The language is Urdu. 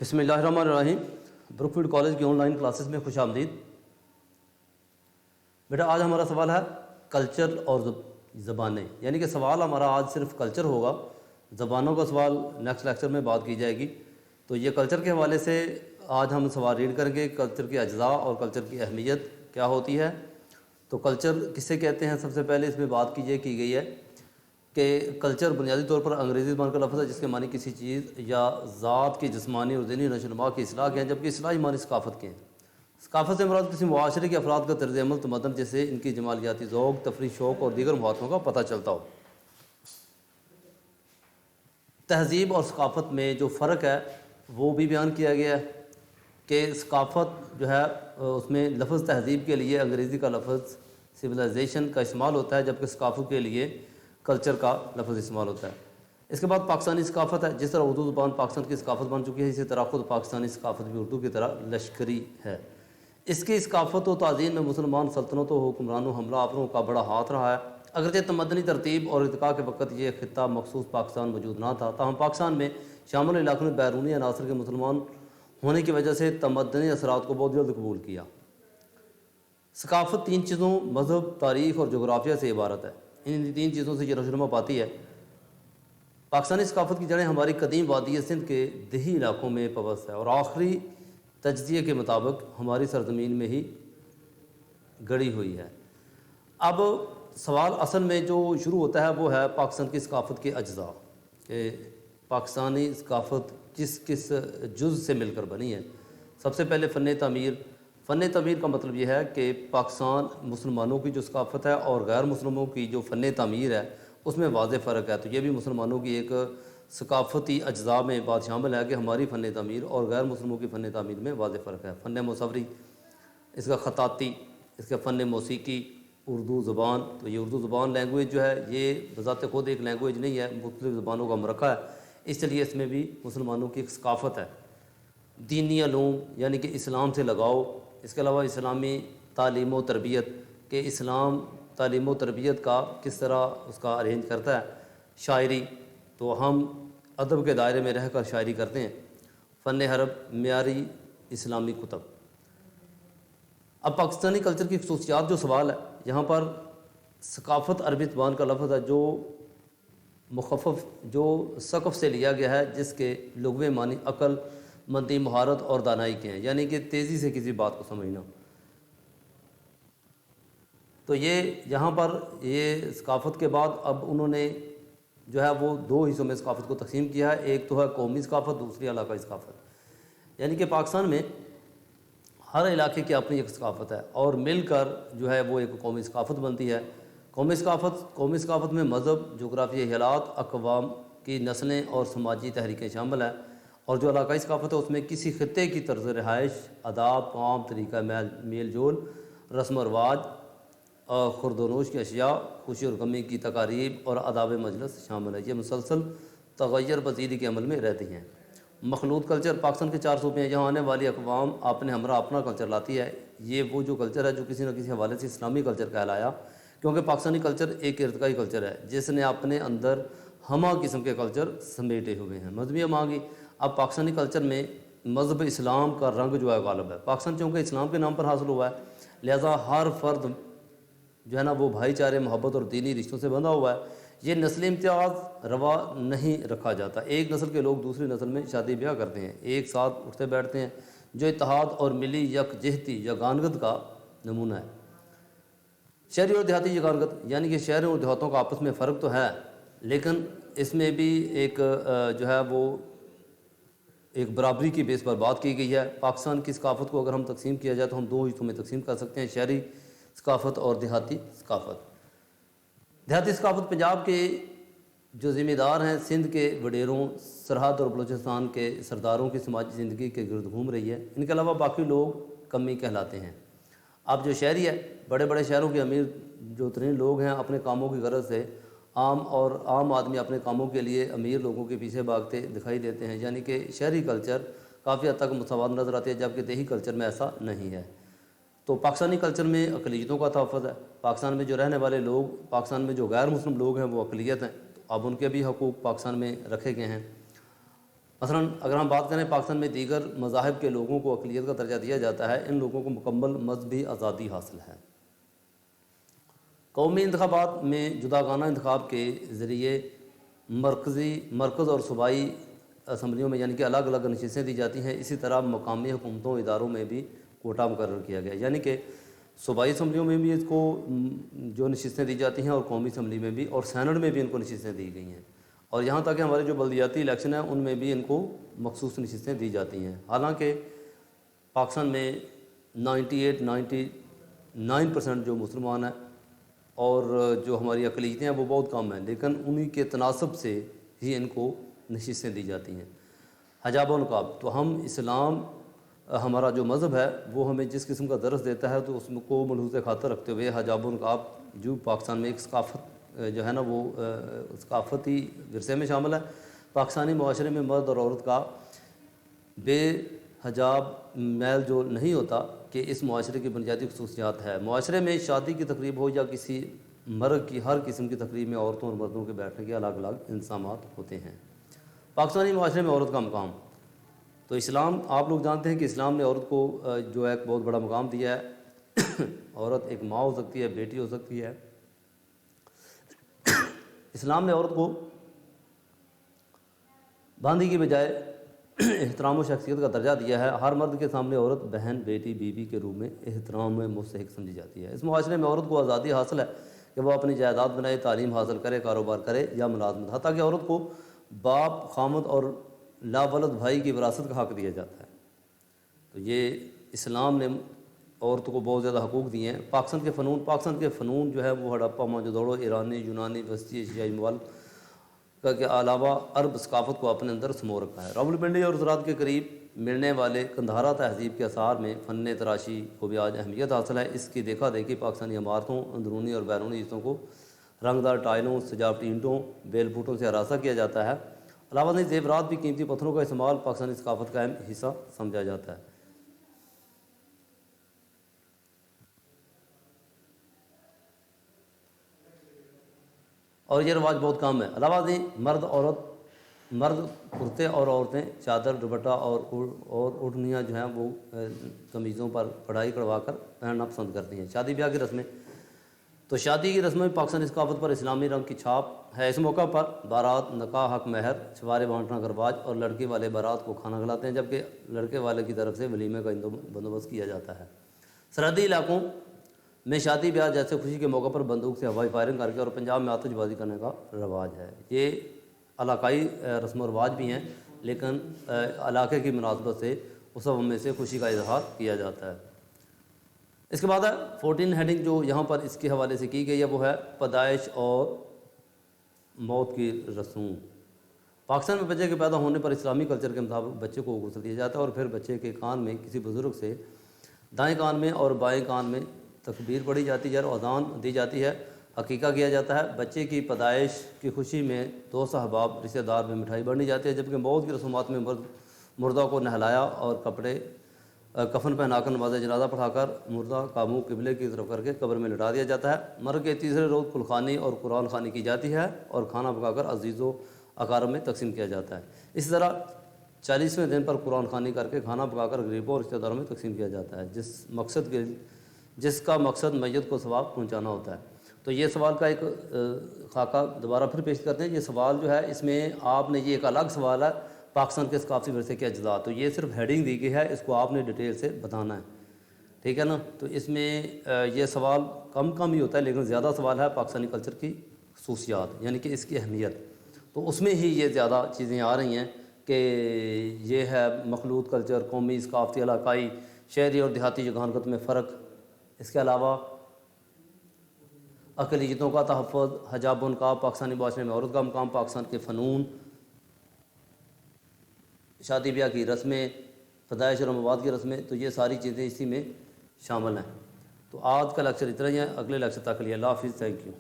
بسم اللہ الرحمن الرحیم۔ بروک فیلڈ کالج کی آن لائن کلاسز میں خوش آمدید۔ بیٹا آج ہمارا سوال ہے کلچر اور زبانیں، یعنی کہ سوال ہمارا آج صرف کلچر ہوگا، زبانوں کا سوال نیکسٹ لیکچر میں بات کی جائے گی۔ تو یہ کلچر کے حوالے سے آج ہم سوال ریڈ کریں گے، کلچر کے اجزاء اور کلچر کی اہمیت کیا ہوتی ہے۔ تو کلچر کسے کہتے ہیں، سب سے پہلے اس میں بات کی گئی ہے کہ کلچر بنیادی طور پر انگریزی زبان کا لفظ ہے جس کے معنی کسی چیز یا ذات کی جسمانی اور ذہنی نشو و نما کی اصلاح کے ہیں، جبکہ اصلاحی معنی ثقافت کے ہیں۔ ثقافت سے مراد کسی معاشرے کے افراد کا طرز عمل تمدن جیسے ان کی جمالیاتی ذوق، تفریح، شوق اور دیگر مہارتوں کا پتہ چلتا ہو۔ تہذیب اور ثقافت میں جو فرق ہے وہ بھی بیان کیا گیا ہے کہ ثقافت جو ہے اس میں لفظ تہذیب کے لیے انگریزی کا لفظ سویلائزیشن کا استعمال ہوتا ہے، جبکہ ثقافت کے لیے کلچر کا لفظ استعمال ہوتا ہے۔ اس کے بعد پاکستانی ثقافت ہے۔ جس طرح اردو زبان پاکستان کی ثقافت بن چکی ہے، اسی طرح خود پاکستانی ثقافت بھی اردو کی طرح لشکری ہے۔ اس کی ثقافت و تعظیم میں مسلمان سلطنتوں، حکمرانوں، حملہ آوروں کا بڑا ہاتھ رہا ہے۔ اگرچہ تمدنی ترتیب اور ارتقاء کے وقت یہ خطہ مخصوص پاکستان موجود نہ تھا، تاہم پاکستان میں شامل علاقوں میں بیرونی عناصر کے مسلمان ہونے کی وجہ سے تمدنی اثرات کو بہت جلد قبول کیا۔ ثقافت تین چیزوں مذہب، تاریخ اور جغرافیہ سے عبارت ہے۔ ان تین چیزوں سے یہ نشوونما پاتی ہے۔ پاکستانی ثقافت کی جڑیں ہماری قدیم وادی سندھ کے دیہی علاقوں میں پبست ہے اور آخری تجزیے کے مطابق ہماری سرزمین میں ہی گڑی ہوئی ہے۔ اب سوال اصل میں جو شروع ہوتا ہے وہ ہے پاکستان کی ثقافت کے اجزاء، کہ پاکستانی ثقافت کس کس جز سے مل کر بنی ہے۔ سب سے پہلے فن تعمیر۔ فن تعمیر کا مطلب یہ ہے کہ پاکستان مسلمانوں کی جو ثقافت ہے اور غیر مسلموں کی جو فن تعمیر ہے اس میں واضح فرق ہے۔ تو یہ بھی مسلمانوں کی ایک ثقافتی اجزاء میں بات شامل ہے کہ ہماری فن تعمیر اور غیر مسلموں کی فن تعمیر میں واضح فرق ہے۔ فن مصوری، اس کا خطاطی، اس کا فن موسیقی، اردو زبان۔ تو یہ اردو زبان لینگویج جو ہے یہ بذات خود ایک لینگویج نہیں ہے، مختلف زبانوں کا مرکب ہے، اس لیے اس میں بھی مسلمانوں کی ایک ثقافت ہے۔ دینی علوم یعنی کہ اسلام سے لگاؤ، اس کے علاوہ اسلامی تعلیم و تربیت، کہ اسلام تعلیم و تربیت کا کس طرح اس کا ارینج کرتا ہے۔ شاعری، تو ہم ادب کے دائرے میں رہ کر شاعری کرتے ہیں۔ فن حرب، معیاری اسلامی کتب۔ اب پاکستانی کلچر کی خصوصیات جو سوال ہے، یہاں پر ثقافت عربی زبان کا لفظ ہے جو مخفف، جو ثقف سے لیا گیا ہے، جس کے لغوی معنی عقل مندی، مہارت اور دانائی کے ہیں، یعنی کہ تیزی سے کسی بات کو سمجھنا۔ تو یہ یہاں پر یہ ثقافت کے بعد اب انہوں نے جو ہے وہ دو حصوں میں ثقافت کو تقسیم کیا ہے، ایک تو ہے قومی ثقافت، دوسری علاقائی ثقافت۔ یعنی کہ پاکستان میں ہر علاقے کی اپنی ایک ثقافت ہے اور مل کر جو ہے وہ ایک قومی ثقافت بنتی ہے۔ قومی ثقافت میں مذہب، جغرافیائی حالات، اقوام کی نسلیں اور سماجی تحریکیں شامل ہیں، اور جو علاقائی ثقافت ہے اس میں کسی خطے کی طرز رہائش، آداب، قوم، طریقہ میل جول، رسم و رواج، خورد و نوش کی اشیاء، خوشی اور غمی کی تقاریب اور آداب مجلس شامل ہے۔ یہ مسلسل تغیر پذیری کے عمل میں رہتی ہیں۔ مخلوط کلچر، پاکستان کے 4 صوبے ہیں، یہاں آنے والی اقوام اپنے ہمراہ اپنا کلچر لاتی ہے۔ یہ وہ جو کلچر ہے جو کسی نہ کسی حوالے سے اسلامی کلچر کہلایا، کیونکہ پاکستانی کلچر ایک ارتقائی کلچر ہے جس نے اپنے اندر ہمہ قسم کے کلچر سمیٹے ہوئے ہیں۔ مذہبی ہماہنگی، اب پاکستانی کلچر میں مذہب اسلام کا رنگ جو ہے غالب ہے۔ پاکستان چونکہ اسلام کے نام پر حاصل ہوا ہے، لہذا ہر فرد جو ہے نا وہ بھائی چارے، محبت اور دینی رشتوں سے بندھا ہوا ہے۔ یہ نسل امتیاز روا نہیں رکھا جاتا۔ ایک نسل کے لوگ دوسری نسل میں شادی بیاہ کرتے ہیں، ایک ساتھ اٹھتے بیٹھتے ہیں، جو اتحاد اور ملی یکجہتی یا گانگت کا نمونہ ہے۔ شہری اور دیہاتی یگانگت، یعنی کہ شہروں اور دیہاتوں کا آپس میں فرق تو ہے، لیکن اس میں بھی ایک جو ہے وہ ایک برابری کی بیس پر بات کی گئی ہے۔ پاکستان کی ثقافت کو اگر ہم تقسیم کیا جائے تو ہم 2 حصوں میں تقسیم کر سکتے ہیں، شہری ثقافت اور دیہاتی ثقافت۔ دیہاتی ثقافت پنجاب کے جو ذمہ دار ہیں، سندھ کے وڈیروں، سرحد اور بلوچستان کے سرداروں کی سماجی زندگی کے گرد گھوم رہی ہے۔ ان کے علاوہ باقی لوگ کمی کہلاتے ہیں۔ اب جو شہری ہے، بڑے بڑے شہروں کے امیر جو ترین لوگ ہیں، اپنے کاموں کی غرض سے عام آدمی اپنے کاموں کے لیے امیر لوگوں کے پیچھے بھاگتے دکھائی دیتے ہیں، یعنی کہ شہری کلچر کافی حد تک مساوات نظر آتی ہے، جبکہ دیہی کلچر میں ایسا نہیں ہے۔ تو پاکستانی کلچر میں اقلیتوں کا تحفظ ہے۔ پاکستان میں جو رہنے والے لوگ، پاکستان میں جو غیر مسلم لوگ ہیں وہ اقلیت ہیں، اب ان کے بھی حقوق پاکستان میں رکھے گئے ہیں۔ مثلاً اگر ہم بات کریں پاکستان میں دیگر مذاہب کے لوگوں کو اقلیت کا درجہ دیا جاتا ہے، ان لوگوں کو مکمل مذہبی آزادی حاصل ہے۔ قومی انتخابات میں جداگانہ انتخاب کے ذریعے مرکز اور صوبائی اسمبلیوں میں یعنی کہ الگ الگ نشستیں دی جاتی ہیں۔ اسی طرح مقامی حکومتوں اداروں میں بھی کوٹا مقرر کیا گیا، یعنی کہ صوبائی اسمبلیوں میں بھی اس کو جو نشستیں دی جاتی ہیں اور قومی اسمبلی میں بھی، اور سینٹ میں بھی ان کو نشستیں دی گئی ہیں، اور یہاں تک کہ ہمارے جو بلدیاتی الیکشن ہیں ان میں بھی ان کو مخصوص نشستیں دی جاتی ہیں۔ حالانکہ پاکستان میں 99% جو مسلمان ہیں اور جو ہماری اقلیتیں ہیں وہ بہت کم ہیں، لیکن انہی کے تناسب سے ہی ان کو نشستیں دی جاتی ہیں۔ حجاب و نقاب، تو ہم اسلام ہمارا جو مذہب ہے وہ ہمیں جس قسم کا درس دیتا ہے تو اس کو ملحوظ خاطر رکھتے ہوئے حجاب و نقاب جو پاکستان میں ایک ثقافت جو ہے نا وہ ثقافتی ورثے میں شامل ہے۔ پاکستانی معاشرے میں مرد اور عورت کا بے حجاب میل جو نہیں ہوتا کہ اس معاشرے کی بنیادی خصوصیات ہے۔ معاشرے میں شادی کی تقریب ہو یا کسی مرگ کی ہر قسم کی تقریب میں عورتوں اور مردوں کے بیٹھنے کے الگ الگ انتظامات ہوتے ہیں۔ پاکستانی معاشرے میں عورت کا مقام، تو اسلام، آپ لوگ جانتے ہیں کہ اسلام نے عورت کو جو ہے ایک بہت بڑا مقام دیا ہے۔ عورت ایک ماں ہو سکتی ہے، بیٹی ہو سکتی ہے۔ اسلام نے عورت کو باندھی کی بجائے احترام و شخصیت کا درجہ دیا ہے۔ ہر مرد کے سامنے عورت بہن، بیٹی، بیوی کے روپ میں احترام میں مستحق سمجھی جاتی ہے۔ اس معاشرے میں عورت کو آزادی حاصل ہے کہ وہ اپنی جائیداد بنائے، تعلیم حاصل کرے، کاروبار کرے یا ملازمت، حتیٰ کہ عورت کو باپ، خامد اور لاولد بھائی کی وراثت کا حق دیا جاتا ہے۔ تو یہ اسلام نے عورتوں کو بہت زیادہ حقوق دیے ہیں۔ پاکستان کے فنون جو ہے وہ ہڑپا، موہنجودڑو، ایرانی، یونانی، وسطی ایشیائی ممالک کے علاوہ عرب ثقافت کو اپنے اندر سمو رکھا ہے۔ راولپنڈی اور زراعت کے قریب ملنے والے قندھارا تہذیب کے آثار میں فن تراشی کو بھی آج اہمیت حاصل ہے۔ اس کی دیکھا دیکھی پاکستانی عمارتوں، اندرونی اور بیرونی حصوں کو رنگدار ٹائلوں، سجاوٹی اینٹوں، بیل بوٹوں سے ہراساں کیا جاتا ہے۔ علاوہ ازیں زیورات بھی قیمتی پتھروں کا استعمال پاکستانی ثقافت کا اہم حصہ سمجھا جاتا ہے۔ اور یہ رواج بہت کم ہے۔ علاوہ ازیں مرد کرتے اور عورتیں چادر، دوپٹہ اور اوڑھنیاں جو ہیں وہ قمیضوں پر کڑھائی کروا کر پہننا پسند کرتی ہیں۔ شادی بیاہ کی رسمیں، تو شادی کی رسمیں پاکستانی ثقافت پر اسلامی رنگ کی چھاپ ہے۔ اس موقع پر بارات، نکاح، حق مہر، چھوارے بانٹنا کا رواج، اور لڑکی والے بارات کو کھانا کھلاتے ہیں، جبکہ لڑکے والے کی طرف سے ولیمے کا بندوبست کیا جاتا ہے۔ سرحدی علاقوں میں شادی بیاہ جیسے خوشی کے موقع پر بندوق سے ہوائی فائرنگ کر کے، اور پنجاب میں آتش بازی کرنے کا رواج ہے۔ یہ علاقائی رسم و رواج بھی ہیں، لیکن علاقے کی مناسبت سے اس سب میں سے خوشی کا اظہار کیا جاتا ہے۔ اس کے بعد ہے 14 ہیڈنگ جو یہاں پر اس کے حوالے سے کی گئی ہے، وہ ہے پیدائش اور موت کی رسوم۔ پاکستان میں بچے کے پیدا ہونے پر اسلامی کلچر کے مطابق بچے کو غسل دیا جاتا ہے، اور پھر بچے کے کان میں کسی بزرگ سے دائیں کان میں اور بائیں کان میں تکبیر پڑھی جاتی ہے اور اذان دی جاتی ہے، عقیقہ کیا جاتا ہے۔ بچے کی پیدائش کی خوشی میں دوست احباب، رشتہ دار میں مٹھائی بانٹی جاتی ہے، جبکہ موت کی رسومات میں مردہ کو نہلایا اور کفن پہنا کر نماز جنازہ پڑھا کر مردہ کا منہ قبلے کی طرف کر کے قبر میں لٹا دیا جاتا ہے۔ مرگ کے تیسرے روز کلخانی اور قرآن خوانی کی جاتی ہے اور کھانا پکا کر عزیز و اقارب میں تقسیم کیا جاتا ہے۔ اسی طرح 40ویں دن پر قرآن خوانی کر کے کھانا پکا کر غریبوں اور رشتہ داروں میں تقسیم کیا جاتا ہے، جس کا مقصد میت کو ثواب پہنچانا ہوتا ہے۔ تو یہ سوال کا ایک خاکہ دوبارہ پھر پیش کرتے ہیں۔ یہ سوال جو ہے اس میں آپ نے، یہ ایک الگ سوال ہے، پاکستان کے ثقافتی ورثے کے اجزاء، تو یہ صرف ہیڈنگ دی گئی ہے، اس کو آپ نے ڈیٹیل سے بتانا ہے، ٹھیک ہے نا۔ تو اس میں یہ سوال کم ہی ہوتا ہے، لیکن زیادہ سوال ہے پاکستانی کلچر کی خصوصیات، یعنی کہ اس کی اہمیت، تو اس میں ہی یہ زیادہ چیزیں آ رہی ہیں کہ یہ ہے مخلوط کلچر، قومی، ثقافتی، علاقائی، شہری اور دیہاتی ذہانت میں فرق، اس کے علاوہ اقلیتوں کا تحفظ، حجاب و نقاب، پاکستانی معاشرے میں عورت کا مقام، پاکستان کے فنون، شادی بیاہ کی رسمیں، پیدائش اور مواد کی رسمیں، تو یہ ساری چیزیں اسی میں شامل ہیں۔ تو آج کا لیکچر اتنا ہی ہے، اگلے لیکچر تک کے لیے اللہ حافظ، تھینک یو۔